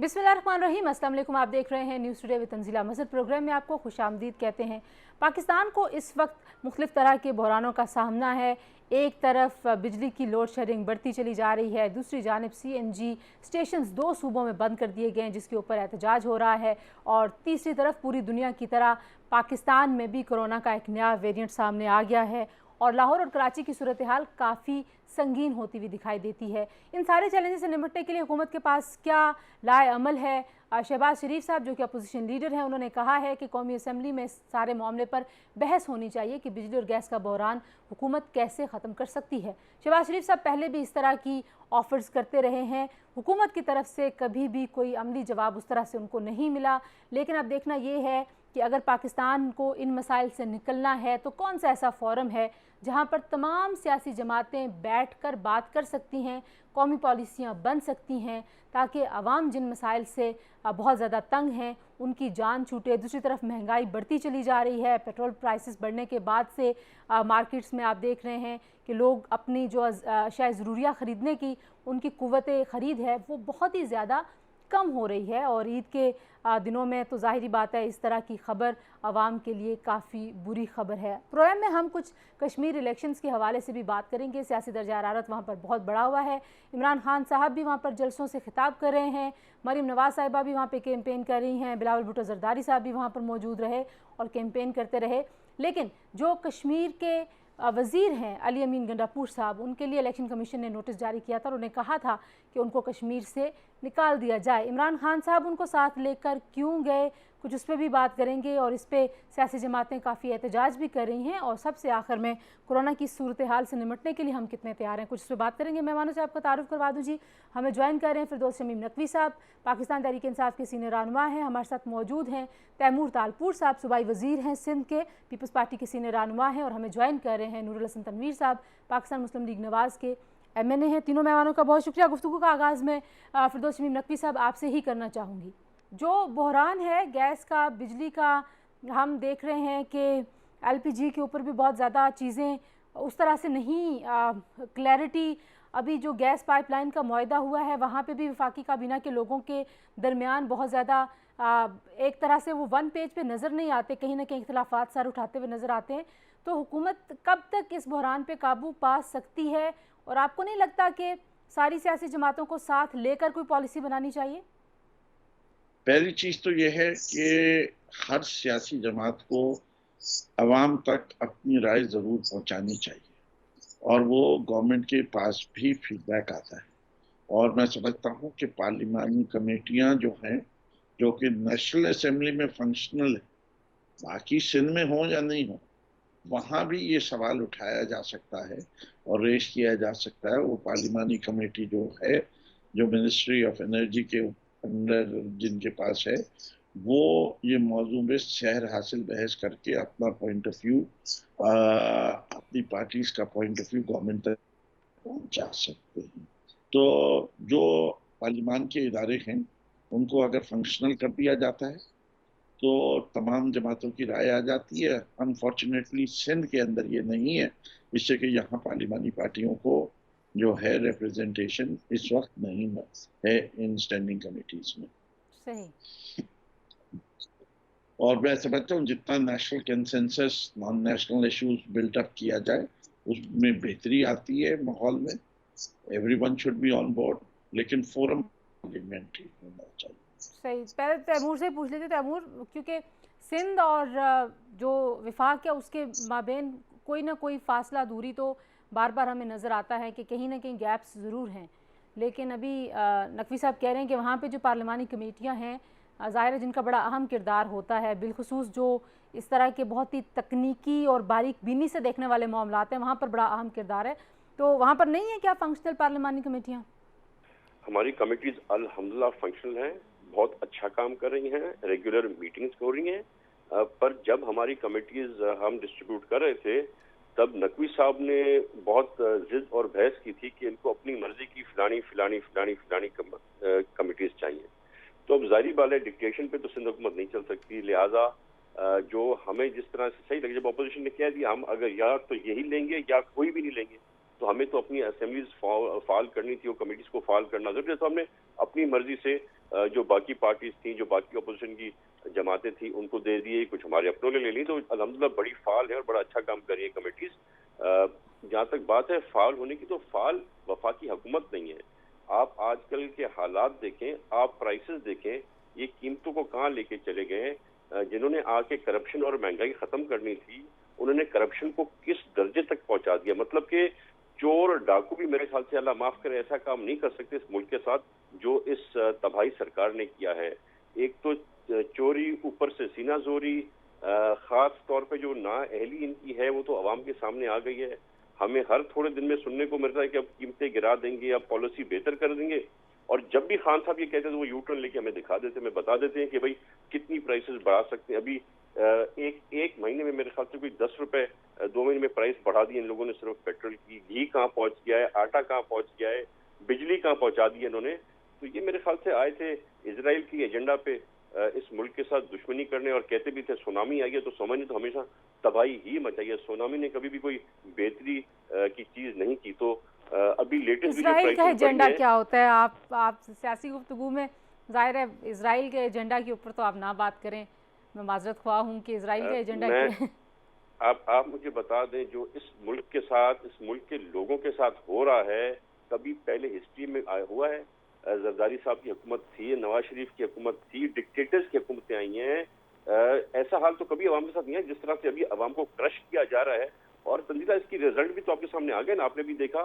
बिस्मिल्लाहिर्रहमानिर्रहीम। अस्सलाम वालेकुम। आप देख रहे हैं न्यूज़ टुडे विद तंजीला मस्जिद। प्रोग्राम में आपको खुशामदीद कहते हैं। पाकिस्तान को इस वक्त मुख्तलिफ तरह के बहरानों का सामना है। एक तरफ बिजली की लोड शेडिंग बढ़ती चली जा रही है, दूसरी जानब CNG स्टेशन 2 सूबों में बंद कर दिए गए हैं जिसके ऊपर एहतजाज हो रहा है, और तीसरी तरफ पूरी दुनिया की तरह पाकिस्तान में भी कोरोना का एक नया वेरिएंट सामने आ गया है और लाहौर और कराची की सूरत हाल काफ़ी संगीन होती हुई दिखाई देती है। इन सारे चैलेंजेस से निपटने के लिए हुकूमत के पास क्या लाए अमल है? शहबाज शरीफ साहब जो कि अपोजिशन लीडर हैं, उन्होंने कहा है कि कौमी असम्बली में सारे मामले पर बहस होनी चाहिए कि बिजली और गैस का बहरान हुकूमत कैसे ख़त्म कर सकती है। शहबाज शरीफ साहब पहले भी इस तरह की ऑफर्स करते रहे हैं, हुकूमत की तरफ से कभी भी कोई अमली जवाब उस तरह से उनको नहीं मिला। लेकिन अब देखना ये है कि अगर पाकिस्तान को इन मसाइल से निकलना है तो कौन सा ऐसा फोरम है जहां पर तमाम सियासी जमातें बैठकर बात कर सकती हैं, कौमी पॉलिसियां बन सकती हैं, ताकि अवाम जिन मसाइल से बहुत ज़्यादा तंग हैं उनकी जान छूटे। दूसरी तरफ महंगाई बढ़ती चली जा रही है, पेट्रोल प्राइसेस बढ़ने के बाद से मार्केट्स में आप देख रहे हैं कि लोग अपनी जो अशिया ज़रूरिया ख़रीदने की उनकी कुव्वत ख़रीद है वो बहुत ही ज़्यादा कम हो रही है। और ईद के दिनों में तो ज़ाहिरी बात है इस तरह की ख़बर आवाम के लिए काफ़ी बुरी ख़बर है। प्रोग्राम में हम कुछ कश्मीर इलेक्शंस के हवाले से भी बात करेंगे। सियासी दर्जा हरारत वहाँ पर बहुत बढ़ा हुआ है। इमरान खान साहब भी वहाँ पर जलसों से खिताब कर रहे हैं, मरीम नवाज़ साहिबा भी वहाँ पर कैंपेन कर रही हैं, बिलावल भुट्टो जरदारी साहब भी वहाँ पर मौजूद रहे और कैंपेन करते रहे। लेकिन जो कश्मीर के वज़ीर हैं अली अमीन गंडापुर साहब, उनके लिए इलेक्शन कमीशन ने नोटिस जारी किया था और उन्हें कहा था कि उनको कश्मीर से निकाल दिया जाए। इमरान खान साहब उनको साथ लेकर क्यों गए, कुछ उस पर भी बात करेंगे और इस पर सियासी जमातें काफ़ी एहतजाज भी कर रही हैं। और सबसे आखिर में कोरोना की सूरत हाल से निपटने के लिए हम कितने तैयार हैं, कुछ उस पर बात करेंगे। मेहमानों से आपका तारुफ करवा दूँ जी। हमें ज्वाइन कर रहे हैं फिरदौस शमीम नकवी साहब, पाकिस्तान तहरीक इंसाफ के सीनियर रहनुमा हैं। हमारे साथ मौजूद हैं तैमूर तालपुर साहब, सूबाई वज़ीर हैं सिंध के, पीपल्स पार्टी के सीनियर रहनुमा हैं। और हमें ज्वाइन कर रहे हैं नूरुल हसन तनवीर साहब, पाकिस्तान मुस्लिम लीग नवाज़ के MNA हैं। तीनों मेहमानों का बहुत शुक्रिया। गुफ्तगू का आगाज़ में फिरदौस शमीम नकवी साहब आपसे ही करना चाहूँगी। जो बहरान है गैस का, बिजली का, हम देख रहे हैं कि LPG के ऊपर भी बहुत ज़्यादा चीज़ें उस तरह से नहीं क्लैरिटी। अभी जो गैस पाइपलाइन का मुआहदा हुआ है वहाँ पे भी वफाकी काबीना के लोगों के दरमियान बहुत ज़्यादा एक तरह से वो वन पेज पे नज़र नहीं आते, कहीं ना कहीं इख्तलाफात सर उठाते हुए नज़र आते हैं। तो हुकूमत कब तक इस बहरान पे काबू पा सकती है, और आपको नहीं लगता कि सारी सियासी जमातों को साथ लेकर कोई पॉलिसी बनानी चाहिए? पहली चीज तो यह है कि हर सियासी जमात को अवाम तक अपनी राय जरूर पहुंचानी चाहिए और वो गवर्नमेंट के पास भी फीडबैक आता है। और मैं समझता हूं कि पार्लिमानी कमेटियां जो हैं, जो कि नेशनल असेंबली में फंक्शनल है, बाकी सिंध में हो या नहीं हो, वहां भी ये सवाल उठाया जा सकता है और रेश किया जा सकता है। वो पार्लिमानी कमेटी जो है, जो मिनिस्ट्री ऑफ एनर्जी के अंदर जिनके पास है, वो ये मौजू में शहर हासिल बहस करके अपना पॉइंट ऑफ व्यू, अपनी पार्टीज का पॉइंट ऑफ व्यू गवर्नमेंट तक पहुंचा सकते हैं। तो जो पार्लिमान के इदारे हैं उनको अगर फंक्शनल कर दिया जाता है तो तमाम जमातों की राय आ जाती है। अनफॉर्चुनेटली सिंध के अंदर ये नहीं है, इससे कि यहाँ पार्लिमानी पार्टियों को जो है रिप्रेजेंटेशन इस वक्त नहीं है इन स्टैंडिंग कमेटीज में। सही। और मैं समझता हूँ जितना national consensus non national issues built up किया जाए उसमें बेहतरी आती है माहौल में। Everyone should be on board, लेकिन फोरम पार्लियामेंट्री होना चाहिए। सही। पहले तैमूर से पूछ लेते। तैमूर, क्योंकि सिंध और जो विफाक है उसके माबेन कोई ना कोई फासला दूरी तो बार बार हमें नज़र आता है कि कहीं ना कहीं गैप्स ज़रूर हैं। लेकिन अभी नकवी साहब कह रहे हैं कि वहाँ पे जो पार्लिमानी कमेटियाँ हैं ज़ाहिर है जिनका बड़ा अहम किरदार होता है, बिलखुसूस जो इस तरह के बहुत ही तकनीकी और बारीक बीनी से देखने वाले मामलात हैं, वहाँ पर बड़ा अहम किरदार है। तो वहाँ पर नहीं है क्या फंक्शनल पार्लिमानी कमेटियाँ? हमारी कमेटीज अल्हम्दुलिल्लाह फंक्शनल हैं, बहुत अच्छा काम कर रही हैं, रेगुलर मीटिंग्स हो रही हैं। पर जब हमारी कमेटीज हम डिस्ट्रीब्यूट कर रहे थे तब नकवी साहब ने बहुत जिद और बहस की थी कि इनको अपनी मर्जी की फिलानी कमेटीज चाहिए। तो अब जाहिर बात है डिक्टेशन पे तो सिंध हुकूमत नहीं चल सकती, लिहाजा जो हमें जिस तरह से सही लगे, जब अपोजिशन ने कह दिया हम अगर या तो यही लेंगे या कोई भी नहीं लेंगे, तो हमें तो अपनी असेंबलीज फाल करनी थी, वो कमेटीज को फाल करना जरूरी है। तो हमने अपनी मर्जी से जो बाकी पार्टीज थी, जो बाकी अपोजिशन की जमातें थी, उनको दे दिए, कुछ हमारे अपनों ने ले ली। तो अल्हम्दुलिल्लाह बड़ी फाल है और बड़ा अच्छा काम कर रही है कमेटीज। जहाँ तक बात है फाल होने की, तो फाल वफाकी हुकूमत नहीं है। आप आजकल के हालात देखें, आप प्राइसेस देखें, ये कीमतों को कहाँ लेके चले गए। जिन्होंने आके करप्शन और महंगाई खत्म करनी थी, उन्होंने करप्शन को किस दर्जे तक पहुंचा दिया। मतलब कि चोर डाकू भी मेरे ख्याल से, अल्लाह माफ करे, ऐसा काम नहीं कर सकते इस मुल्क के साथ जो इस तबाही सरकार ने किया है। एक तो चोरी, ऊपर से सीना जोरी, खास तौर पे जो नाअहली इनकी है वो तो अवाम के सामने आ गई है। हमें हर थोड़े दिन में सुनने को मिलता है कि अब कीमतें गिरा देंगे, अब पॉलिसी बेहतर कर देंगे। और जब भी खान साहब ये कहते हैं तो वो यू टर्न लेके हमें दिखा देते हैं, हमें बता देते हैं कि भाई कितनी प्राइसेस बढ़ा सकते हैं। अभी एक महीने में मेरे ख्याल से कोई 10 रुपए 2 महीने में प्राइस बढ़ा दी इन लोगों ने सिर्फ पेट्रोल की। घी कहाँ पहुंच गया है, आटा कहाँ पहुंच गया है, बिजली कहाँ पहुंचा दी है इन्होंने। तो ये मेरे ख्याल से आए थे इजराइल की एजेंडा पे इस मुल्क के साथ दुश्मनी करने, और कहते भी थे सुनामी आई है तो समझ तो हमेशा तबाही ही मचाई है। सुनामी ने कभी भी कोई बेहतरी की चीज नहीं की। तो अभी लेटेस्ट इजराइल का एजेंडा क्या होता है? आप सियासी गुफ्तगू में, जाहिर है इजराइल के एजेंडा के ऊपर तो आप ना बात करें, मैं माजरत ख्वाह हूँ कि इजराइल का एजेंडा क्या है। आप मुझे बता दें, जो इस मुल्क के साथ, इस मुल्क के लोगों के साथ हो रहा है, कभी पहले हिस्ट्री में हुआ है? जरदारी साहब की हुकूमत थी, नवाज शरीफ की हुकूमत थी, डिक्टेटर्स की हुकूमतें आई हैं। ऐसा हाल तो कभी अवाम के साथ नहीं है जिस तरह से अभी अवाम को क्रश किया जा रहा है। और तंजीला इसकी रिजल्ट भी तो आपके सामने आ गए ना, आपने भी देखा।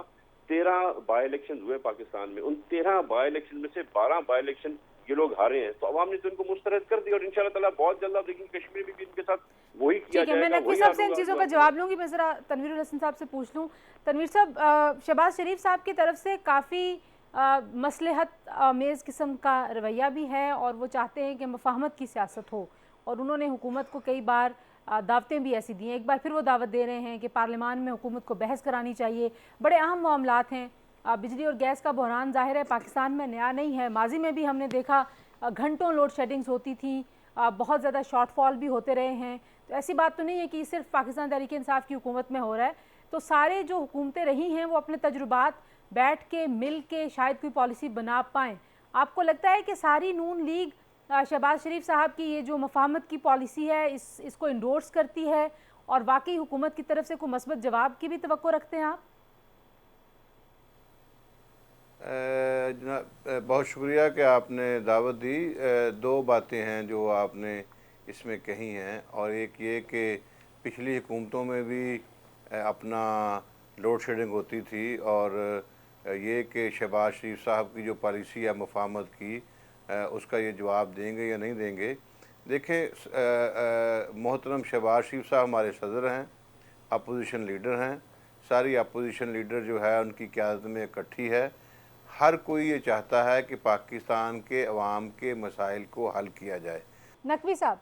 13 बाई इलेक्शन हुए पाकिस्तान में, उन 13 बाई इलेक्शन में से 12 बाई इलेक्शन ये लोग हारे हैं। तो अवाम ने तो इनको मुस्तरद कर दिया और इंशाल्लाह ताला बहुत जल्द आप देखेंगे कश्मीर में भी इनके साथ वही किया जाएगा। मैं नकवी साहब से इन चीज़ों का जवाब लूंगी। मैं जरा तनवीर हसन साहब से पूछ लूँ। तनवीर साहब, शहबाज शरीफ साहब की तरफ से काफ़ी मसलहत आमेज़ किस्म का रवैया भी है और वो चाहते हैं कि मफाहमत की सियासत हो, और उन्होंने हुकूमत को कई बार दावतें भी ऐसी दी हैं। एक बार फिर वो दावत दे रहे हैं कि पार्लियामान में हुकूमत को बहस करानी चाहिए। बड़े अहम मामलात हैं। बिजली और गैस का बहरान जाहिर है पाकिस्तान में नया नहीं है, माजी में भी हमने देखा घंटों लोड शेडिंग्स होती थी, बहुत ज़्यादा शॉर्टफॉल भी होते रहे हैं। तो ऐसी बात तो नहीं है कि सिर्फ पाकिस्तान तहरीक इंसाफ की हुकूमत में हो रहा है। तो सारे जो हुकूमतें रही हैं वो अपने तजुर्बात बैठ के मिल के शायद कोई पॉलिसी बना पाएँ। आपको लगता है कि सारी नून लीग शहबाज शरीफ साहब की ये जो मफाहमत की पॉलिसी है इसको इंडोर्स करती है, और वाकई हुकूमत की तरफ से कोई मस्बत जवाब की भी तवक्को रखते हैं आप? बहुत शुक्रिया कि आपने दावत दी। दो बातें हैं जो आपने इसमें कही हैं, और एक ये कि पिछली हुकूमतों में भी अपना लोड शेडिंग होती थी, और ये कि शहबाज शरीफ साहब की जो पॉलिसी है मुफाहमत की, उसका ये जवाब देंगे या नहीं देंगे। देखें, मोहतरम शहबाज शरीफ साहब हमारे सदर हैं, अपोजिशन लीडर हैं। सारी अपोजिशन लीडर जो है उनकी क़यादत में इकट्ठी है। हर कोई ये चाहता है कि पाकिस्तान के अवाम के मसाइल को हल किया जाए। नकवी साहब,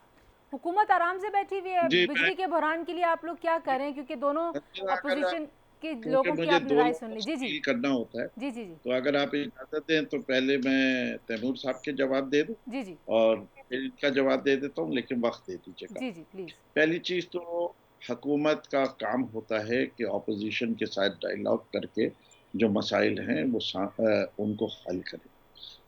हुकूमत आराम से बैठी हुई है, बिजली के बहरान के लिए आप लोग क्या करें? क्योंकि दोनों अपोजिशन के लोगों की आपने राय सुन ली। जी करना होता है। जी। तो अगर आप इजाजत दें तो पहले मैं तैमूर साहब के जवाब दे दूं। जी और फिर इनका जवाब दे देता हूँ, लेकिन वक्त दे दीजिएगा। जी प्लीज। पहली चीज तो हुकूमत का काम होता है कि ऑपोजिशन के साथ डायलॉग करके जो मसाइल हैं वो उनको हल करे।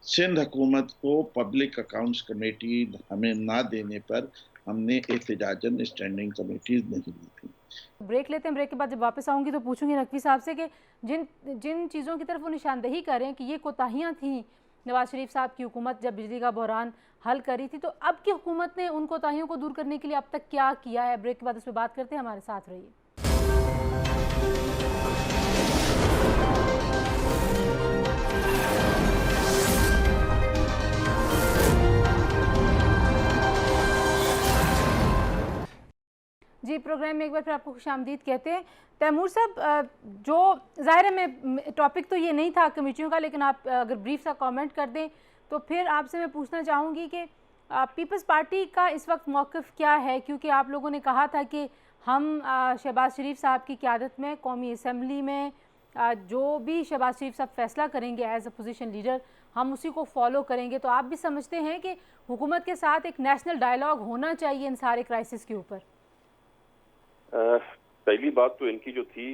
सिंध हुकूमत को पब्लिक अकाउंट्स कमेटी हमें ना देने पर हमने एहतजाजन स्टैंडिंग कमेटीज नहीं दी थी। ब्रेक लेते हैं, ब्रेक के बाद जब वापस आऊंगी तो पूछूंगी नकवी साहब से कि जिन चीज़ों की तरफ वो निशानदेही करें कि ये कोताहियाँ थी नवाज शरीफ साहब की हुकूमत जब बिजली का बहरान हल करी थी, तो अब की हुकूमत ने उन कोताहियों को दूर करने के लिए अब तक क्या किया है? ब्रेक के बाद उस पर बात करते हैं, हमारे साथ रहिए। जी, प्रोग्राम में एक बार फिर आपको खुशामदीद कहते हैं। तैमूर साहब, जो ज़ाहिर है मैं टॉपिक तो ये नहीं था कमेटियों का, लेकिन आप अगर ब्रीफ सा कमेंट कर दें तो फिर आपसे मैं पूछना चाहूँगी कि पीपल्स पार्टी का इस वक्त मौक़िफ़ क्या है? क्योंकि आप लोगों ने कहा था कि हम शहबाज शरीफ साहब की क़यादत में कौमी असम्बली में जो भी शहबाज शरीफ साहब फ़ैसला करेंगे एज़ अपोजिशन लीडर, हम उसी को फॉलो करेंगे। तो आप भी समझते हैं कि हुकूमत के साथ एक नेशनल डायलॉग होना चाहिए इन सारे क्राइसिस के ऊपर? पहली बात तो इनकी जो थी,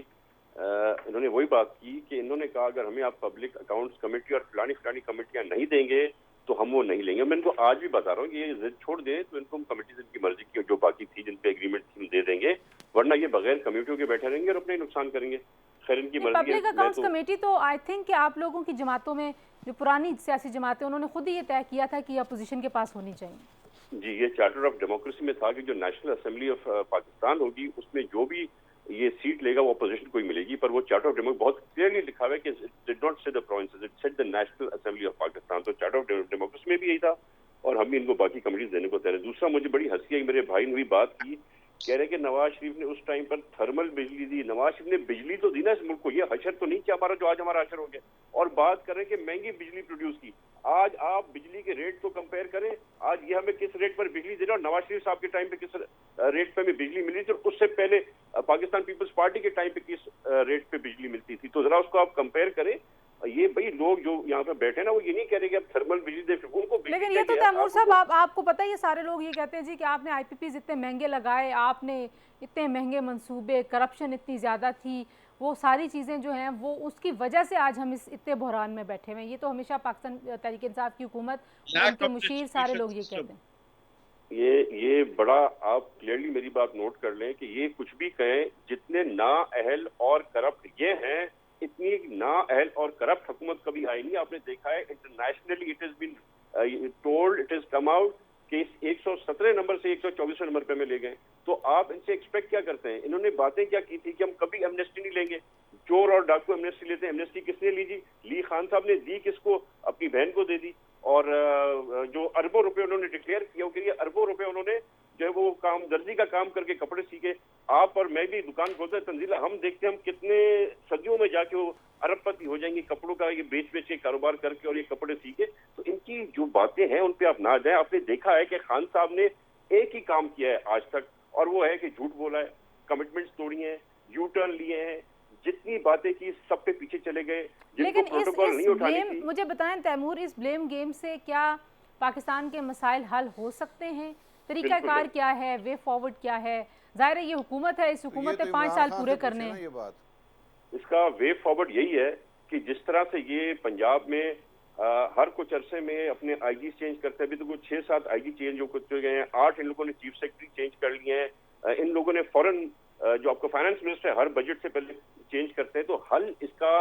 इन्होंने वही बात की कि इन्होंने कहा अगर हमें आप पब्लिक अकाउंट्स कमेटी और फलानी कमेटियां नहीं देंगे तो हम वो नहीं लेंगे। मैं इनको आज भी बता रहा हूँ कि ये जिद छोड़ दें तो इनको हम कमेटीज इनकी मर्जी की जो बाकी थी जिन पे एग्रीमेंट थी दे देंगे, वरना ये बगैर कमेटियों के बैठे रहेंगे और अपने नुकसान करेंगे। खैर इनकी मर्जी है। पब्लिक अकाउंट्स कमेटी तो आई थिंक कि आप लोगों की जमातों में जो पुरानी सियासी जमातें उन्होंने खुद ही ये तय किया था कि अपोजिशन के पास होनी चाहिए। जी, ये चार्टर ऑफ डेमोक्रेसी में था कि जो नेशनल असेंबली ऑफ पाकिस्तान होगी उसमें जो भी ये सीट लेगा वो अपोजिशन को ही मिलेगी, पर वो चार्टर ऑफ डेमोक्रेसी बहुत क्लियरली लिखा हुआ है कि इट डिड नॉट से the provinces, it said the national assembly of Pakistan. तो चार्टर ऑफ डेमोक्रेसी में भी यही था और हम भी इनको बाकी कमेटीज देने को तैयार है। दूसरा, मुझे बड़ी हंसी आई, मेरे भाई ने भी बात की, कह रहे कि नवाज शरीफ ने उस टाइम पर थर्मल बिजली दी। नवाज शरीफ ने बिजली तो दी ना इस मुल्क को, ये हशर तो नहीं किया हमारा जो आज हमारा हशर हो गया। और बात कर रहे हैं कि महंगी बिजली प्रोड्यूस की। आज आप बिजली के रेट को कंपेयर करें, आज ये हमें किस रेट पर बिजली दे रहा है और नवाज शरीफ साहब के टाइम पे किस रेट पे हमें बिजली मिली थी और उससे पहले पाकिस्तान पीपल्स पार्टी के टाइम पे किस रेट पे बिजली मिलती थी। तो जरा उसको आप कंपेयर करें। ये भाई लोग जो यहाँ पे बैठे ना वो ये नहीं कह रहे कि आप थर्मल बिजली दे, उनको लेकिन ये तो तैमूर साहब आपको पता है ये सारे लोग ये कहते हैं जी कि आपने आईपीपीज इतने महंगे लगाए, आपने इतने महंगे मंसूबे, करप्शन इतनी ज़्यादा थी, वो सारी चीज़ें जो हैं वो उसकी वजह से आज हम इस इतने बहरान में बैठे हुए हैं। ये तो हमेशा पाकिस्तान तहरीक इंसाफ की हुकूमत, उनके मुशीर सारे लोग ये कहते हैं। ये बड़ा आप क्लियरली मेरी बात नोट कर लें कि ये कुछ भी कहें, जितने नाअहल और करप्ट ये हैं इतनी नाअहल और करप्ट हुकूमत कभी आई नहीं। आपने देखा है internationally it is been told, it is come out कि 117 नंबर से 124 नंबर पे में ले गए। तो आप इनसे एक्सपेक्ट क्या करते हैं? इन्होंने बातें क्या की थी कि हम कभी एमनेस्टी नहीं लेंगे, चोर और डाकू एमनेस्टी लेते हैं। एमनेस्टी किसने ली जी? ली खान साहब ने दी, किसको? अपनी बहन को दे दी। और जो अरबों रुपए उन्होंने डिक्लेयर किया कि ये अरबों रुपए उन्होंने जो है वो काम दर्जी का काम करके कपड़े सीखे। आप और मैं भी दुकान खोलते हैं तंजीला, हम देखते हैं हम कितने सदियों में जाके वो अरबपति हो जाएंगे कपड़ों का ये बेच के कारोबार करके और ये कपड़े सीखे। तो इनकी जो बातें हैं उन पे आप ना जाए। आपने देखा है कि खान साहब ने एक ही काम किया है आज तक और वो है कि झूठ बोला है, कमिटमेंट्स तोड़ी हैं, यू टर्न लिए हैं, जितनी बातें की सब पे पीछे चले गए। लेकिन इस ब्लेम, मुझे बताएं तैमूर, इस ब्लेम गेम से क्या पाकिस्तान के मसाइल हल हो सकते हैं? तरीकाकार क्या है, वे फॉरवर्ड क्या है? जाहिर है ये हुकूमत है, इस हुकूमत ने 5 साल पूरे करने हैं। ये बात इसका वे फॉरवर्ड यही है कि जिस तरह से ये पंजाब में हर कुछ अरसे में अपने आईजी चेंज करते हैं, अभी तो कुछ 6-7 आईजी चेंज हो गए हैं, 8 इन लोगों ने चीफ सेक्रेटरी चेंज कर लिए हैं। इन लोगों ने फौरन जो आपका फाइनेंस मिनिस्टर है हर बजट से पहले चेंज करते हैं। तो हल इसका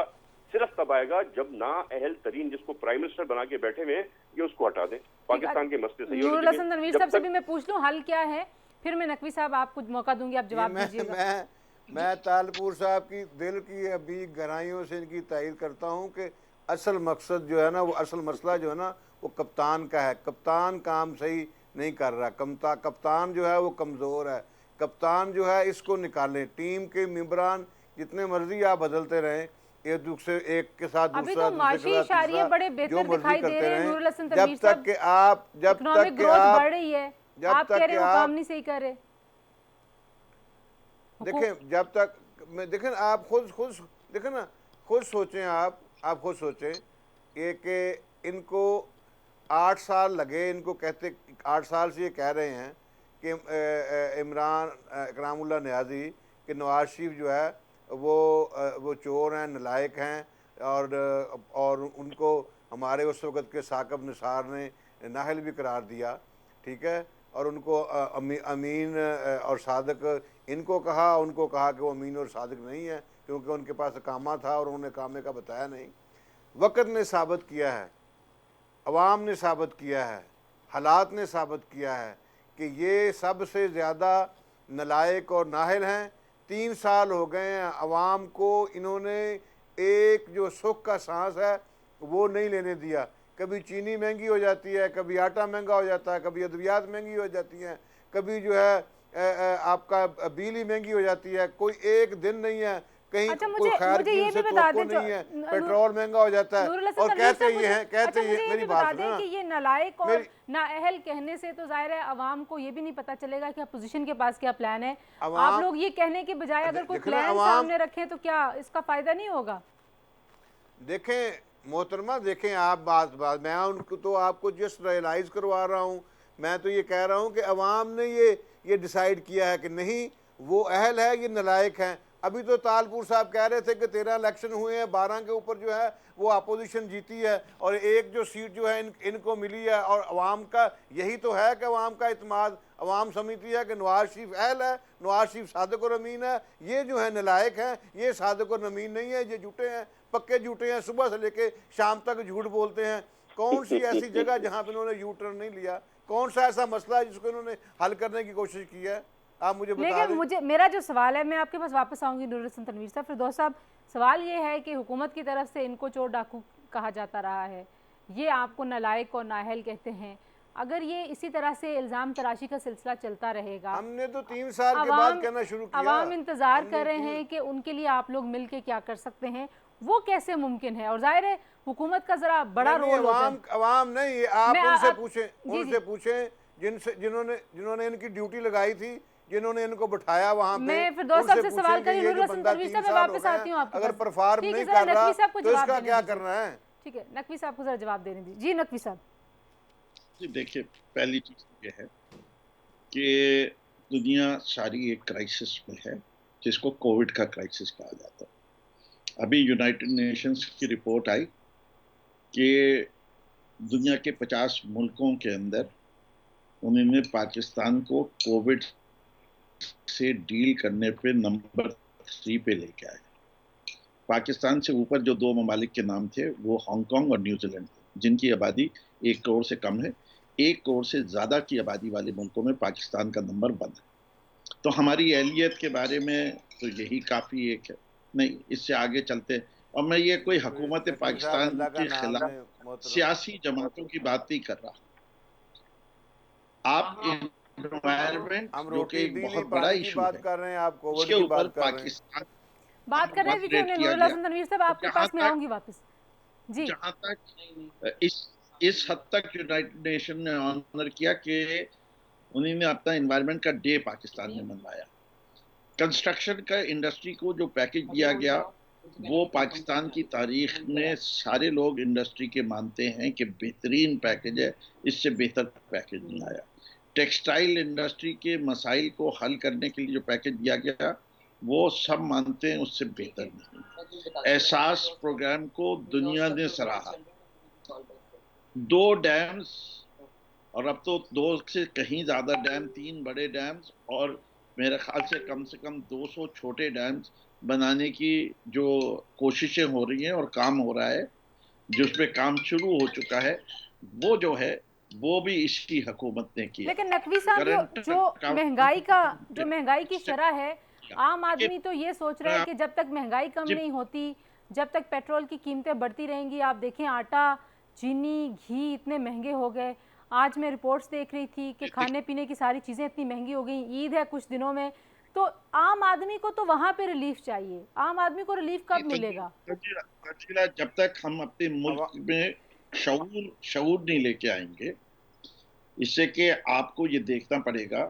सिर्फ तब आएगा जब नाअहल तरीन जिसको प्राइम मिनिस्टर बना के बैठे हुए हैं ये उसको हटा दें पाकिस्तान के मसले से। नूरुल हसन तनवीर साहब से भी मैं पूछ लूं हल क्या है, फिर मैं नकवी साहब आपको मौका दूंगी, आप जवाब दीजिएगा। मैं तालपुर साहब की दिल की अभी गहराइयों से इनकी तायद करता हूँ कि असल मकसद जो है ना, वो असल मसला जो है ना वो कप्तान का है। कप्तान काम सही नहीं कर रहा, कप्तान जो है वो कमज़ोर है। कप्तान जो है इसको निकालें। टीम के मेंबरान जितने मर्जी आप बदलते रहें, एक दूसरे एक के साथ अभी दूसरा, तो माशी इशारे बड़े बेहतर दिखाई दे रहे हैं नूरुल हसन तनवीर जब तक कि आप बढ़ रही है, आप कह रहे हो काम नहीं सही कर रहे। देखें जब तक देखें आप खुद देखें ना, खुद सोचें, आप खुद सोचें कि इनको 8 साल लगे, इनको कहते 8 साल से ये कह रहे हैं कि इकरामुल्लाह नियाज़ी कि नवाज शरीफ जो है वो चोर हैं, नलायक हैं और उनको हमारे उस वक़्त के साकब निसार ने नाहल भी करार दिया, ठीक है। और उनको अमीन और सादिक इनको कहा, उनको कहा कि वो अमीन और सादिक नहीं है क्योंकि उनके पास कामा था और उन्होंने कामे का बताया नहीं। वक़्त ने साबित किया है, अवाम ने साबित किया है, हालात ने साबित किया है कि ये सबसे ज़्यादा नलायक और नाहल हैं। 3 साल हो गए हैं अवाम को इन्होंने एक जो सुख का सांस है वो नहीं लेने दिया। कभी चीनी महंगी हो जाती है, कभी आटा महंगा हो जाता है, कभी अद्वियात महंगी हो जाती हैं, कभी जो है आपका बिजली महंगी हो जाती है। कोई एक दिन नहीं है कहीं कोई खैर की से तो नहीं है, पेट्रोल महंगा हो जाता है और कहते ये हैं मेरी बात सुनो कि ये नलायक और नाअहल कहने से तो जाहिर है अवाम को ये भी नहीं पता चलेगा कि अपोजिशन के पास क्या प्लान है। आप लोग ये कहने के बजाय अगर कोई प्लान सामने रखें तो क्या इसका फायदा नहीं होगा? देखें मोहतरमा, देखें आप बात मैं उनको तो आपको जस्ट रियलाइज़ करवा रहा हूँ। मैं तो ये कह रहा हूँ कि अवाम ने ये डिसाइड किया है कि नहीं वो अहल है, ये नलायक हैं। अभी तो तालपुर साहब कह रहे थे कि 13 इलेक्शन हुए हैं, 12 के ऊपर जो है वो अपोजिशन जीती है और एक जो सीट जो है इनको मिली है। और अवाम का यही तो है कि अवाम का इत्मीनान, अवाम समझती है कि नवाज शरीफ अहल है, नवाज शरीफ सादिक और अमीन है। ये जो है नलायक हैं, ये सादिक और अमीन नहीं है, ये झूठे हैं, पक्के झूठे हैं, सुबह से लेके शाम तक झूठ बोलते हैं। कौन सी ऐसी जगह जहाँ पर इन्होंने यू टर्न नहीं लिया? कौन सा ऐसा मसला है जिसको इन्होंने हल करने की कोशिश की है? आप मुझे बता लेकिन दें। मेरा जो सवाल है, मैं आपके पास वापस आऊंगी नूर हसन तनवीर साहब। फिरदौस साहब, सवाल ये है कि हुकूमत की तरफ से इनको चोर डाकू कहा जाता रहा है, ये आपको नालायक और नाअहल कहते हैं। अगर ये इसी तरह से इल्ज़ाम तराशी का सिलसिला चलता रहेगा, हमने तो 3 साल के बाद कहना शुरू किया। अवाम इंतज़ार कर रहे हैं कि उनके लिए आप लोग मिल के क्या कर सकते हैं, वो कैसे मुमकिन है? और जाहिर है हुकूमत का ज़रा बड़ा रोल होता है। अवाम नहीं, आप उनसे पूछें जिन्होंने इनकी ड्यूटी लगाई थी, जिन्होंने इनको बिठाया वहाँ पे। मैं फिरदौस साहब से सवाल करी, नूर हसन तनवीर साहब, मैं वापस आती हूँ आपके अगर पास। परफॉर्म ठीक है, नहीं ज़रा कर रहा नकवी साहब को तो जवाब इसका देने क्या दीजिए। करना है? ठीक है, नकवी साहब को जरा जवाब देने दीजिए। जी नकवी साहब। जी देखिए, पहली चीज ये है कि दुनिया सारी एक क्राइसिस में है, जिसको कोविड का क्राइसिस कहा जाता है। अभी यूनाइटेड नेशंस की रिपोर्ट आई कि दुनिया के 50 मुल्कों के अंदर उन्होंने पाकिस्तान को कोविड से डील करने पे नंबर 3 पे लेके आए। पाकिस्तान से ऊपर जो 2 ममालिक के नाम थे वो हांगकांग और न्यूजीलैंड थे, जिनकी आबादी 1 करोड़ से कम है। 1 करोड़ से ज़्यादा की आबादी वाले मुल्कों में पाकिस्तान का नंबर 1 है। तो हमारी अहलियत के बारे में तो यही काफ़ी एक है, नहीं इससे आगे चलते। और मैं ये कोई हुकूमत पाकिस्तान के खिलाफ सियासी जमातों की बात नहीं कर रहा। आप एनवायरनमेंट जो कि एक बहुत बड़ा इशू है, कर रहे हैं, आप कोविड उसके की ऊपर बात कर रहे हैं। पाकिस्तान बात कर रहे थे नूर हसन तनवीर साहब, आपके पास में आऊंगी वापस। जी, जहां तक इस हद तक यूनाइटेड नेशन ने ऑनर किया कि उन्होंने अपना एनवायरनमेंट का डे पाकिस्तान में मनवाया। कंस्ट्रक्शन का इंडस्ट्री को जो पैकेज दिया गया वो पाकिस्तान की तारीख में सारे लोग इंडस्ट्री के मानते हैं कि बेहतरीन पैकेज है, इससे बेहतर पैकेज नहीं आया। टेक्सटाइल इंडस्ट्री के मसाइल को हल करने के लिए जो पैकेज दिया गया वो सब मानते हैं उससे बेहतर नहीं। एहसास प्रोग्राम को दुनिया ने सराहा। 2 डैम्स और अब तो 2 से कहीं ज्यादा डैम, 3 बड़े डैम्स और मेरे ख्याल से कम 200 छोटे डैम्स बनाने की जो कोशिशें हो रही हैं और काम हो रहा है, जिस पे काम शुरू हो चुका है, वो जो है वो भी इसी हुकूमत ने किया। लेकिन नकवी साहब, जो महंगाई की शरह है, आम आदमी तो ये सोच रहा है कि जब तक महंगाई कम नहीं होती, जब तक पेट्रोल की कीमतें बढ़ती रहेंगी। आप देखें आटा, चीनी, घी इतने महंगे हो गए। आज मैं रिपोर्ट्स देख रही थी कि खाने पीने की सारी चीज़ें इतनी महंगी हो गई। ईद है कुछ दिनों में, तो आम आदमी को तो वहाँ पे रिलीफ चाहिए। आम आदमी को रिलीफ कब मिलेगा? जब तक हम अपने मुल्क में शऊर नहीं लेके आएंगे, इससे कि आपको ये देखना पड़ेगा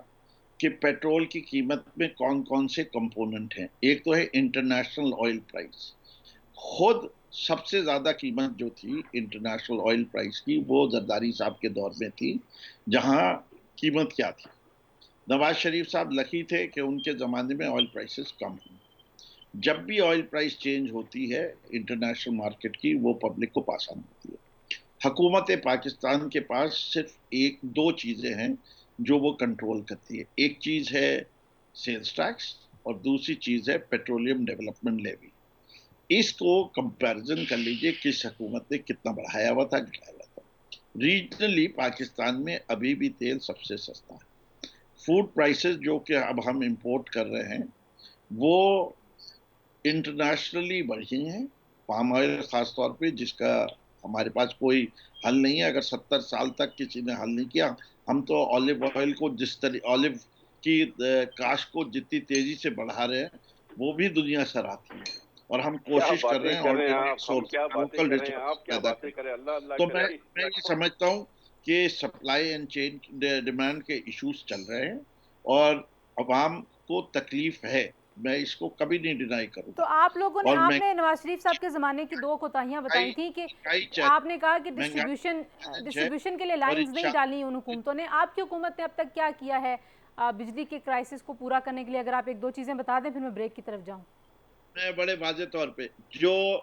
कि पेट्रोल की कीमत में कौन कौन से कंपोनेंट हैं। एक तो है इंटरनेशनल ऑयल प्राइस। खुद सबसे ज्यादा कीमत जो थी इंटरनेशनल ऑयल प्राइस की वो जरदारी साहब के दौर में थी, जहां कीमत क्या थी। नवाज शरीफ साहब लकी थे कि उनके ज़माने में ऑयल प्राइसेस कम हुई। जब भी ऑयल प्राइस चेंज होती है इंटरनेशनल मार्केट की, वो पब्लिक को पास ऑन होती है। हुकूमत पाकिस्तान के पास सिर्फ 1-2 चीज़ें हैं जो वो कंट्रोल करती है। एक चीज़ है सेल्स टैक्स और दूसरी चीज़ है पेट्रोलियम डेवलपमेंट लेवी। इसको कंपैरिजन कर लीजिए किस हुकूमत ने कितना बढ़ाया हुआ था, घटाया हुआ था। रीजनली पाकिस्तान में अभी भी तेल सबसे सस्ता है। फूड प्राइसेस जो कि अब हम इंपोर्ट कर रहे हैं वो इंटरनेशनली बढ़ी हैं। पाम ऑयल ख़ास तौर पे, जिसका हमारे पास कोई हल नहीं है। अगर 70 साल तक किसी ने हल नहीं किया, हम तो ऑलिव ऑयल को ऑलिव की काश्त को जितनी तेजी से बढ़ा रहे हैं वो भी दुनिया सराहती है। और हम कोशिश कर रहे हैं लोकल रिसोर्स पैदा करें। तो मैं ये समझता हूँ कि सप्लाई एंड चेन डिमांड के इश्यूज चल रहे हैं और अवाम को तकलीफ है, मैं इसको कभी नहीं डिनाई करूँगा। तो आप लोगों ने, आपने नवाज शरीफ साहब के ज़माने की 2 कोताहियां बताई थी कि आपने कहा कि डिस्ट्रीब्यूशन के लिए लाइंस नहीं डाली उन हुकूमतों ने। आपकी हुकूमत ने अब तक क्या किया है बिजली के क्राइसिस को पूरा करने के लिए? अगर आप 1-2 चीज़ें बता दें फिर मैं ब्रेक की तरफ जाऊँ। मैं बड़े वाजे तौर पे, जो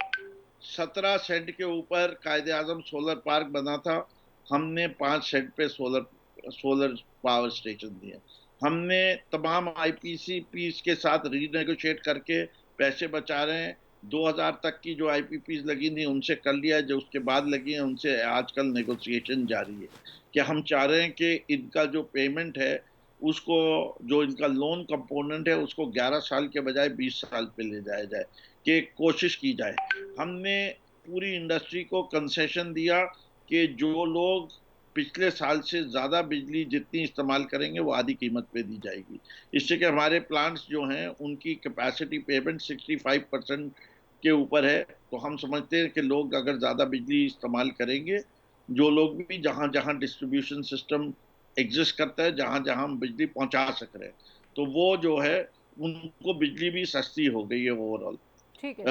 17 सेंट के ऊपर कायदे आजम सोलर पार्क बना था, हमने 5 सेंट पे सोलर सोलर पावर स्टेशन दिए। हमने तमाम आईपीसीपीस के साथ रीनेगोशिएट करके पैसे बचा रहे हैं। 2000 तक की जो आईपीपीस लगी थी उनसे कर लिया, जो उसके बाद लगी है उनसे आजकल नेगोशिएशन जारी है कि हम चाह रहे हैं कि इनका जो पेमेंट है उसको, जो इनका लोन कंपोनेंट है उसको 11 साल के बजाय 20 साल पे ले जाया जाए, कि कोशिश की जाए। हमने पूरी इंडस्ट्री को कंसेशन दिया कि जो लोग पिछले साल से ज्यादा बिजली जितनी इस्तेमाल करेंगे वो आधी कीमत पे दी जाएगी। इससे कि हमारे प्लांट्स जो हैं उनकी कैपेसिटी पेमेंट 65% के ऊपर है। तो हम समझते हैं कि लोग अगर ज्यादा बिजली इस्तेमाल करेंगे, जो लोग भी जहां जहां डिस्ट्रीब्यूशन सिस्टम एग्जिस्ट करता है, जहां जहां हम बिजली पहुंचा सक रहे हैं, तो वो जो है उनको बिजली भी सस्ती हो गई है ओवरऑल। ठीक है।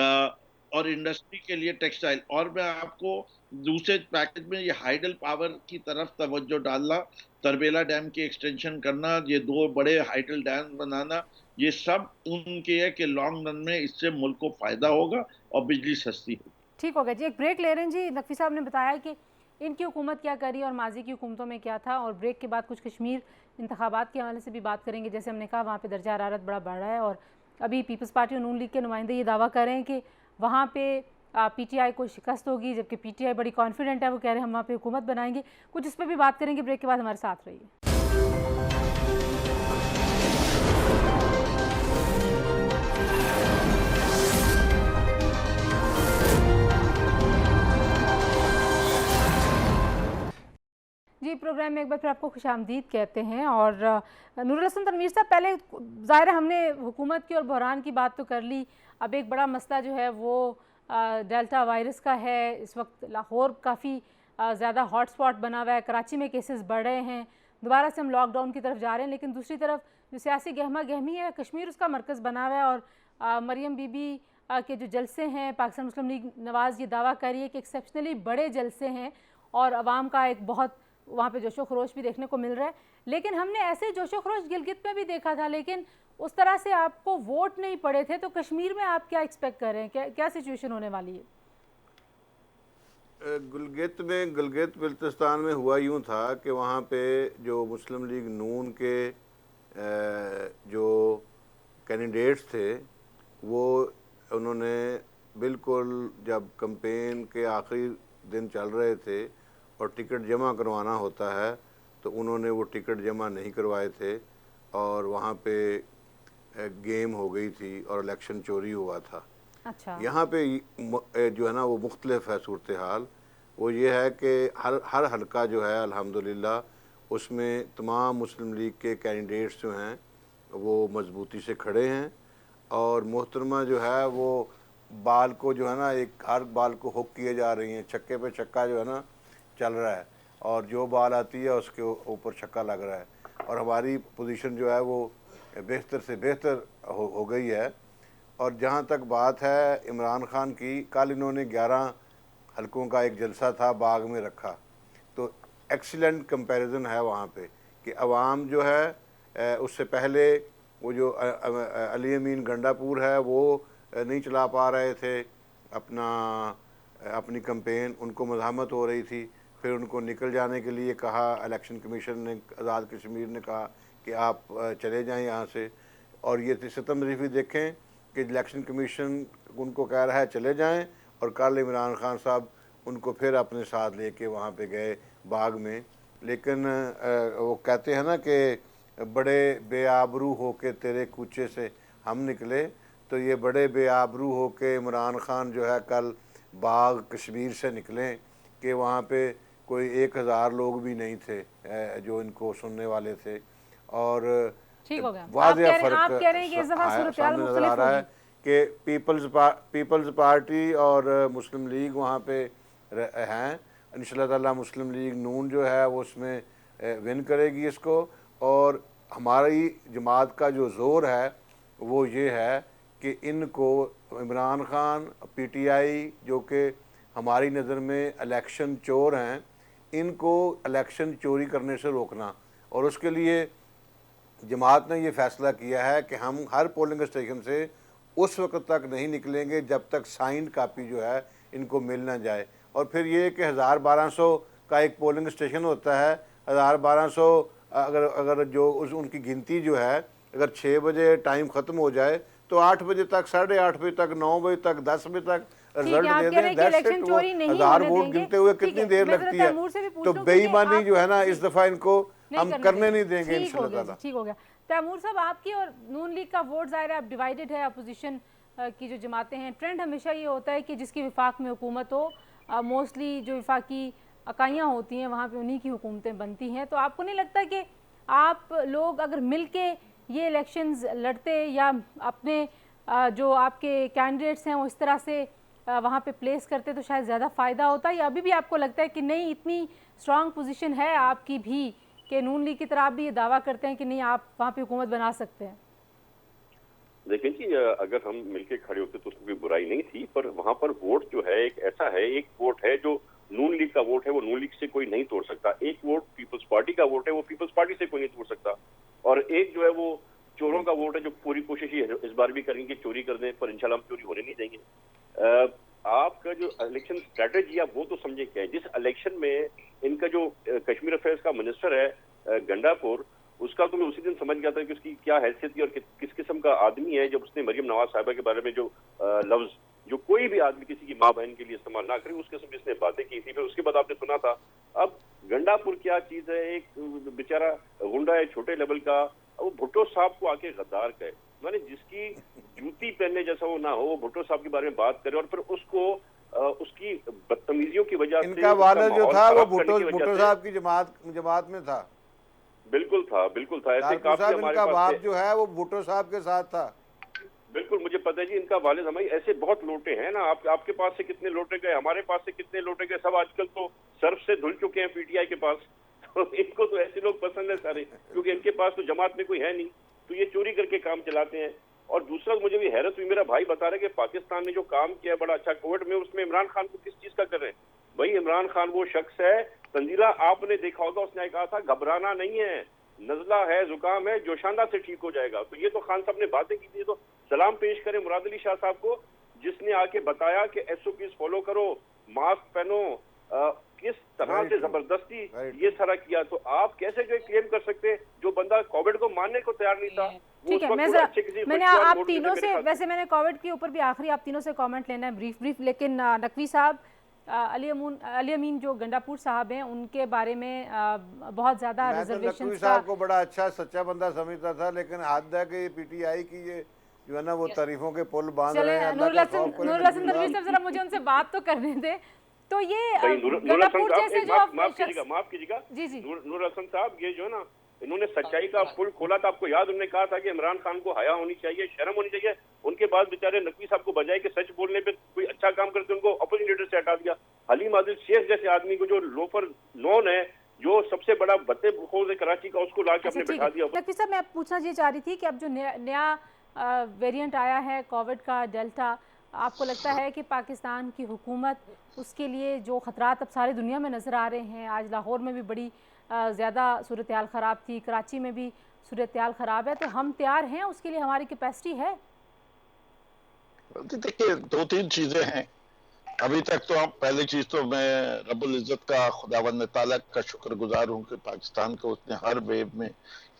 और इंडस्ट्री के लिए टेक्सटाइल, और मैं आपको दूसरे पैकेज में ये हाइडल पावर की तरफ तवज्जो डालना, तरबेला डैम की एक्सटेंशन करना, ये 2 बड़े हाइडल डैम बनाना, ये सब उनके है कि लॉन्ग रन में इससे मुल्क को फायदा होगा और बिजली सस्ती होगी। ठीक हो गया जी, एक ब्रेक ले रहे हैं जी। नकवी साहब ने बताया कि इनकी हुकूमत क्या करी और माजी की हुकूमतों में क्या था, और ब्रेक के बाद कुछ कश्मीर इंतखाबात के हवाले से भी बात करेंगे। जैसे हमने कहा वहाँ पे दर्जा हरारत बड़ा बढ़ रहा है, और अभी पीपल्स पार्टी और नून लीग के नुमाइंदे ये दावा कर रहे हैं कि वहाँ पे पीटीआई को शिकस्त होगी, जबकि पीटीआई बड़ी कॉन्फिडेंट है, वो कह रहे हैं हम वहाँ पे हुकूमत बनाएंगे। कुछ इस पर भी बात करेंगे, ब्रेक के बाद हमारे साथ रहिए। जी, प्रोग्राम में एक बार फिर आपको खुशामदीद कहते हैं। और नूरुल हसन तनवीर साहब, पहले ज़ाहिर है हमने हुकूमत की और बहरान की बात तो कर ली। अब एक बड़ा मसला जो है वो डेल्टा वायरस का है। इस वक्त लाहौर काफ़ी ज़्यादा हॉट स्पॉट बना हुआ है, कराची में केसेस बढ़ रहे हैं, दोबारा से हम लॉकडाउन की तरफ जा रहे हैं। लेकिन दूसरी तरफ जो सियासी गहमा गहमी है, कश्मीर उसका मरकज़ बना हुआ है। और मरियम बीबी के जो जलसे हैं, पाकिस्तान मुस्लिम लीग नवाज़ ये दावा कर रही है कि एक्सेप्शनली बड़े जलसे हैं और आवाम का एक बहुत वहाँ पे जोशो खरोश भी देखने को मिल रहा है। लेकिन हमने ऐसे जोशो खरोश गिलगित में भी देखा था, लेकिन उस तरह से आपको वोट नहीं पड़े थे। तो कश्मीर में आप क्या एक्सपेक्ट कर रहे हैं, क्या सिचुएशन होने वाली है? गिलगित बिल्तिस्तान में हुआ यूँ था कि वहाँ पे जो मुस्लिम लीग नून के जो कैंडिडेट्स थे वो उन्होंने बिल्कुल जब कैंपेन के आखिरी दिन चल रहे थे और टिकट जमा करवाना होता है तो उन्होंने वो टिकट जमा नहीं करवाए थे और वहाँ पे गेम हो गई थी और इलेक्शन चोरी हुआ था। अच्छा। यहाँ पे जो है ना वो मुख्तलिफ है सूरत हाल। वो ये है कि हर हलका जो है अल्हम्दुलिल्लाह उसमें तमाम मुस्लिम लीग के कैंडिडेट्स जो हैं वो मजबूती से खड़े हैं और मोहतरमा जो है वो बाल को जो है ना एक हर बाल को हुक किए जा रही हैं, छक्के पे छक्का जो है ना चल रहा है और जो बाल आती है उसके ऊपर छक्का लग रहा है और हमारी पोजीशन जो है वो बेहतर से बेहतर हो गई है। और जहाँ तक बात है इमरान खान की, कल इन्होंने 11 हलकों का एक जलसा था बाग में रखा, तो एक्सीलेंट कंपैरिजन है वहाँ पे कि अवाम जो है उससे पहले वो जो अली अमीन गंडापुर है वो नहीं चला पा रहे थे अपनी कैंपेन, उनको मज़ाहमत हो रही थी। फिर उनको निकल जाने के लिए कहा, इलेक्शन कमीशन ने, आज़ाद कश्मीर ने कहा कि आप चले जाएं यहाँ से। और ये सितम ज़रीफ़ी देखें कि इलेक्शन कमीशन उनको कह रहा है चले जाएं और कल इमरान खान साहब उनको फिर अपने साथ लेके वहाँ पे गए बाग में। लेकिन वो कहते हैं ना कि बड़े बेआबरू हो के तेरे कूचे से हम निकले, तो ये बड़े बेआबरू हो के इमरान खान जो है कल बाग कश्मीर से निकलें कि वहाँ पे कोई 1000 लोग भी नहीं थे जो इनको सुनने वाले थे। और ठीक हो गया। वाज़ेह फ़र्क आप कह रहे हैं कि इस दफ़ा सूरत-ए-हाल सामने नज़र आ रहा है कि पीपल्स पार्टी और मुस्लिम लीग वहाँ पे हैं। इंशाअल्लाह ताला मुस्लिम लीग नून जो है वो उसमें विन करेगी इसको। और हमारी जमात का जो ज़ोर है वो ये है कि इनको इमरान खान, पीटीआई जो कि हमारी नज़र में इलेक्शन चोर हैं, इनको इलेक्शन चोरी करने से रोकना। और उसके लिए जमात ने ये फ़ैसला किया है कि हम हर पोलिंग स्टेशन से उस वक्त तक नहीं निकलेंगे जब तक साइंड कापी जो है इनको मिल ना जाए। और फिर ये कि 1000-1200 का एक पोलिंग स्टेशन होता है, 1000-1200 अगर जो उनकी गिनती जो है अगर 6 बजे टाइम ख़त्म हो जाए तो 8 बजे तक, 8:30 बजे तक, 9 बजे तक, 10 बजे तक रिजल्ट दे दें। That's it. वो 1000 वोट गिनते हुए कितनी देर लगती है? तो बेईमानी जो है ना इस दफ़ा इनको हम करने नहीं देंगे इंशाल्लाह। ठीक हो गया। तैमूर साहब, आपकी और नून लीग का वोट ज़ाहिर है अब डिवाइडेड है, अपोजिशन की जो जमातें हैं, ट्रेंड हमेशा ये होता है कि जिसकी विफाक में हुकूमत हो, मोस्टली जो विफाकी इकाइयाँ होती हैं वहाँ पे उन्हीं की हुकूमतें बनती हैं। तो आपको नहीं लगता कि आप लोग अगर मिल के ये इलेक्शंस लड़ते या अपने जो आपके कैंडिडेट्स हैं वो इस तरह से वहाँ पे प्लेस करते तो शायद ज़्यादा फ़ायदा होता, या अभी भी आपको लगता है कि नहीं इतनी स्ट्रॉन्ग पोजीशन है आपकी भी कि नून लीग की तरह आप भी ये दावा करते हैं कि नहीं आप वहाँ पे हुकूमत बना सकते हैं? देखिए जी, अगर हम मिलके खड़े होते तो उसमें कोई बुराई नहीं थी, पर वहां पर वोट जो है एक ऐसा है, एक वोट है जो नून लीग का वोट है, वो नून लीग से कोई नहीं तोड़ सकता। एक वोट पीपल्स पार्टी का वोट है, वो पीपल्स पार्टी से कोई नहीं तोड़ सकता। और एक जो है वो चोरों का वोट है, जो पूरी कोशिश ही इस बार भी करेंगे चोरी कर दें, पर इंशाल्लाह हम चोरी होने नहीं देंगे। आपका जो इलेक्शन स्ट्रेटेजी है वो तो समझे क्या है। जिस इलेक्शन में इनका जो कश्मीर अफेयर्स का मिनिस्टर है गंडापुर, उसका तो मैं उसी दिन समझ गया था कि उसकी क्या हैसियत थी और किस किस्म का आदमी है, जब उसने मरियम नवाज साहिबा के बारे में जो लफ्ज जो कोई भी आदमी किसी की माँ बहन के लिए इस्तेमाल ना करे, उस किस्म की इसने बातें की थी। फिर उसके बाद आपने सुना था अब गंडापुर क्या चीज है, एक बेचारा गुंडा है छोटे लेवल का, वो भुट्टो साहब को आके गद्दार कहे, माने जिसकी जूती पहनने जैसा वो ना हो, वो भुट्टो साहब के बारे में बात करे और फिर उसको उसकी बदतमीजियों की वजह से इनका वालिद जो था वो भुट्टो साहब की जमात में था। बिल्कुल था, बिल्कुल था। ऐसे काफी हमारे पास बाप जो है वो भुट्टो साहब के साथ था। बिल्कुल मुझे पता है जी, इनका वालिद हमारे ऐसे बहुत लोटे हैं ना। आपके पास से कितने लोटे गए, हमारे पास से कितने लोटे गए, सब आजकल तो सर्फ से धुल चुके हैं पीटीआई के पास। तो इनको तो ऐसे लोग पसंद है सारे, क्योंकि इनके पास तो जमात में कोई है नहीं, तो ये चोरी करके काम चलाते हैं। और दूसरा मुझे भी हैरत हुई, मेरा भाई बता रहा है कि पाकिस्तान ने जो काम किया बड़ा अच्छा कोविड में, उसमें इमरान खान को किस चीज का कर रहे हैं। भाई इमरान खान वो शख्स है, तंजीला आपने देखा होगा, उसने कहा था घबराना नहीं है, नजला है, जुकाम है, जोशांदा से ठीक हो जाएगा। तो ये तो खान साहब ने बातें की थी। तो सलाम पेश करें मुराद अली शाह साहब को, जिसने आके बताया कि एसओपीज फॉलो करो, मास्क पहनो, किस तरह से जबरदस्ती ये सारा किया। तो आप कैसे जो क्लेम कर सकते हैं, जो बंदा कोविड को मानने को तैयार नहीं था। ठीक है, मैंने आप तीनों से, वैसे मैंने कोविड के ऊपर भी आखिरी आप तीनों से कमेंट लेना है ब्रीफ, लेकिन नकवी साहब, अली अमीन जो गंडापुर साहब हैं, उनके बारे में बहुत ज़्यादा रिजर्वेशन। नकवी साहब को बड़ा अच्छा सच्चा बंदा समझता था, लेकिन हद है कि ये पीटीआई की ये जो है ना वो तारीफों के पुल बांध रहे हैं। नूरुल हसन दरवेश साहब, जरा मुझे उनसे बात तो करने दे। तो ये गंडापुर जैसे जो माफ कीजिएगा जी नूरुल हसन साहब, ये जो ना इन्होंने सच्चाई का पुल खोला था, आपको याद, उन्होंने कहा था कि इमरान खान को हया होनी चाहिए, शर्म होनी चाहिए। उनके बाद बेचारे नकवी साहब को बजाय कि सच बोलने पे कोई अच्छा काम करते उनको अपोजिशन लीडर से हटा दिया। हलीम आदिल शेख जैसे आदमी को, जो लोफर नॉन है, जो सबसे बड़ा बदतमीज है कराची का, उसको लाके अपने बैठा दिया। नकवी साहब, मैं पूछना ये चाह रही थी कि अब जो नया वेरिएंट आया है कोविड का, डेल्टा, आपको लगता है कि पाकिस्तान की हुकूमत उसके लिए जो खतरात अब सारी दुनिया में नज़र आ रहे हैं, आज लाहौर में भी बड़ी ज़्यादा सूरत हाल ख़राब थी, कराची में भी सूरत हाल ख़राब है, तो हम तैयार हैं उसके लिए, हमारी कैपेसिटी है? देखिए 2-3 चीज़ें हैं। अभी तक तो हम, पहली चीज़ तो मैं रब्बुल इज़्ज़त का, खुदावंद ताला का शुक्रगुजार हूँ कि पाकिस्तान को उसने हर वेव में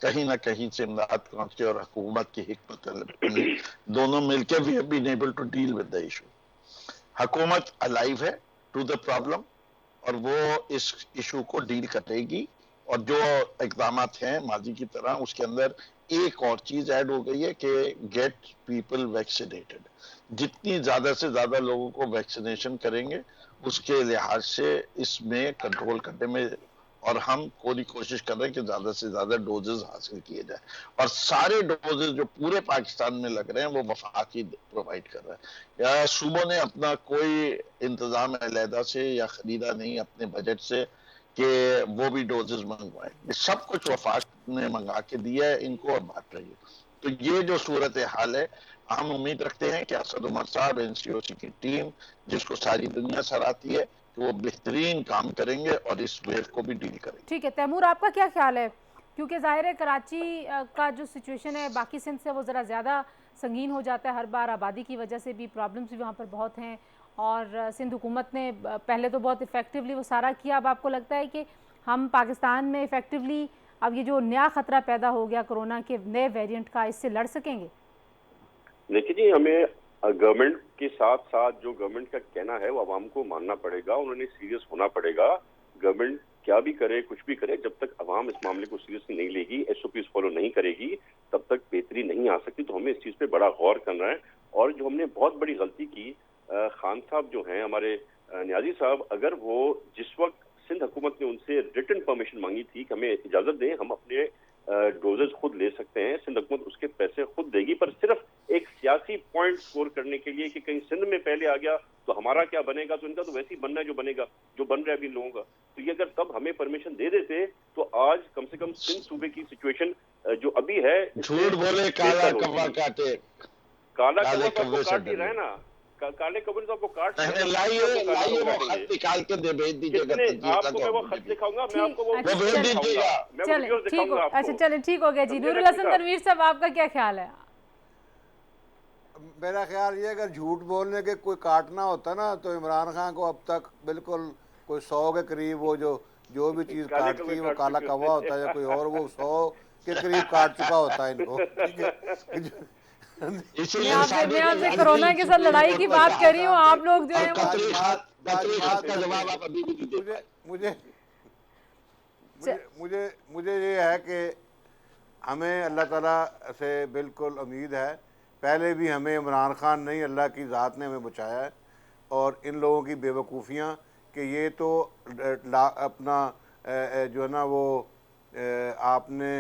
कहीं ना कहीं से इमदाद पहुंची और हुकूमत की हिकमत दोनों मिलकर we have been able to deal with the issue. हुकूमत अलाइव है टू द प्रॉब्लम और वो इस इशू को डील करेगी। और जो इक़दाम हैं माजी की तरह, उसके अंदर एक और चीज ऐड हो गई है कि गेट पीपल वैक्सीनेटेड। जितनी ज्यादा से ज्यादा लोगों को वैक्सीनेशन करेंगे उसके लिहाज से इसमें कंट्रोल करने में, और हम पूरी कोशिश कर रहे हैं कि ज्यादा से ज्यादा डोजेस हासिल किए जाए। और सारे डोजेस जो पूरे पाकिस्तान में लग रहे हैं वो वफाक ही प्रोवाइड कर रहा है, या सूबों ने अपना कोई इंतजाम अलहदा से या खरीदा नहीं अपने बजट से कि वो भी डोजेस मंगवाए। सब कुछ वफाक ने मंगा के दिया है इनको और बांट रही है। तो ये जो सूरत हाल है, हम उम्मीद रखते हैं कि असद उमर साहब, एनसीओसी की टीम, जिसको सारी दुनिया सराहती है, कि वो बेहतरीन काम करेंगे और इस वेव को भी डील करेंगे। ठीक है, तैमूर आपका क्या ख्याल है? क्योंकि जाहिर है कराची का जो सिचुएशन है बाकी सिंध से वो ज़रा ज़्यादा संगीन हो जाता है हर बार। आबादी की वजह से भी प्रॉब्लम्स भी वहाँ पर बहुत हैं और सिंध हुकूमत ने पहले तो बहुत इफ़ेक्टिवली वो सारा किया। अब आपको लगता है कि हम पाकिस्तान में इफ़ेक्टिवली अब ये जो नया ख़तरा पैदा हो गया कोरोना के नए वेरिएंट का, इससे लड़ सकेंगे? देखिए जी, हमें गवर्नमेंट के साथ साथ जो गवर्नमेंट का कहना है वो आवाम को मानना पड़ेगा, उन्होंने सीरियस होना पड़ेगा। गवर्नमेंट क्या भी करे, कुछ भी करे, जब तक आवाम इस मामले को सीरियसली नहीं लेगी, एसओपीज फॉलो नहीं करेगी, तब तक बेहतरी नहीं आ सकती। तो हमें इस चीज पे बड़ा गौर करना है। और जो हमने बहुत बड़ी गलती की, खान साहब जो हैं हमारे न्याजी साहब, अगर वो जिस वक्त सिंध हुकूमत ने उनसे रिटन परमिशन मांगी थी कि हमें इजाजत दें, हम अपने डोजेज खुद ले सकते हैं, सिंध हुकूमत उसके पैसे खुद देगी, पर सिर्फ एक सियासी पॉइंट स्कोर करने के लिए कि कहीं सिंध में पहले आ गया तो हमारा क्या बनेगा। तो इनका तो वैसे ही बनना है जो बनेगा, जो बन रहा है अभी लोगों का। तो ये अगर तब हमें परमिशन दे देते तो आज कम से कम सिंध सूबे की सिचुएशन जो अभी है, झूठ बोले काला कौवा काटे, काला कौवा तो आपको काट ही रहा है ना, काले कौवे तो आपको काट लाइए वो खत निकाल के दे भेज दीजिएगा। आपको मैं वो खत दिखाऊंगा, मैं आपको वो भेज दीजिएगा। चले ठीक हो, अच्छा चले ठीक हो गया जी। नूरुल हसन तनवीर साहब, आपका क्या ख्याल है? मेरा ख्याल ये, अगर झूठ बोलने के कोई काटना होता ना तो इमरान खान को अब तक बिल्कुल कोई 100 के करीब वो जो भी चीज़ काटती है वो काला कौवा होता है या कोई और, वो 100 के करीब काट चुका होता है इनको। ठीक है, मैं आपसे कोरोना के साथ लड़ाई की बात कर रही हूँ, आप लोग जो है मुझे ये है कि हमें अल्लाह ताला से बिल्कुल उम्मीद है। पहले भी हमें इमरान खान नहीं, अल्लाह की ज़ात ने हमें बचाया है। और इन लोगों की बेवकूफ़ियाँ कि ये तो अपना जो है ना वो आपने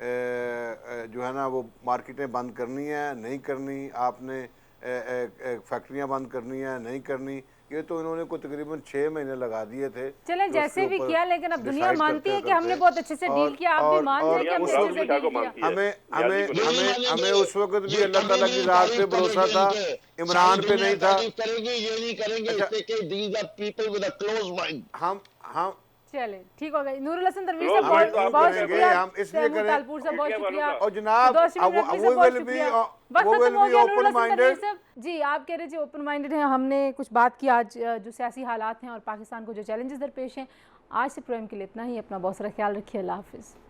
जो है ना वो मार्केटें बंद करनी है, नहीं करनी, आपने फैक्ट्रियां बंद करनी है, नहीं करनी, ये तो इन्होंने को तकरीबन 6 महीने लगा दिए थे। चलें जैसे भी किया, लेकिन अब दुनिया मानती है कि हमने बहुत अच्छे से डील किया। आप भी मान जाए कि हमने अच्छे से डील किया। हमें उस वक्त भी अल्लाह ताला की ज़ात पे भरोसा था, इमरान पे नहीं था। ये नहीं करेंगे। हम चले ठीक हो गई। नूरुल हसन तनवीर साहब बहुत शुक्रिया, हम इसलिए करें तालपुर साहब बहुत शुक्रिया। और जनाब वो विल बी ओपन माइंडेड। जी आप कह रहे थे ओपन माइंडेड हैं। हमने कुछ बात की आज जो सियासी हालात हैं और पाकिस्तान को जो चैलेंजेस दरपेश हैं। आज से प्रोग्राम के लिए इतना ही। अपना बहुत सारा ख्याल रखिए। अल्लाह हाफिज़।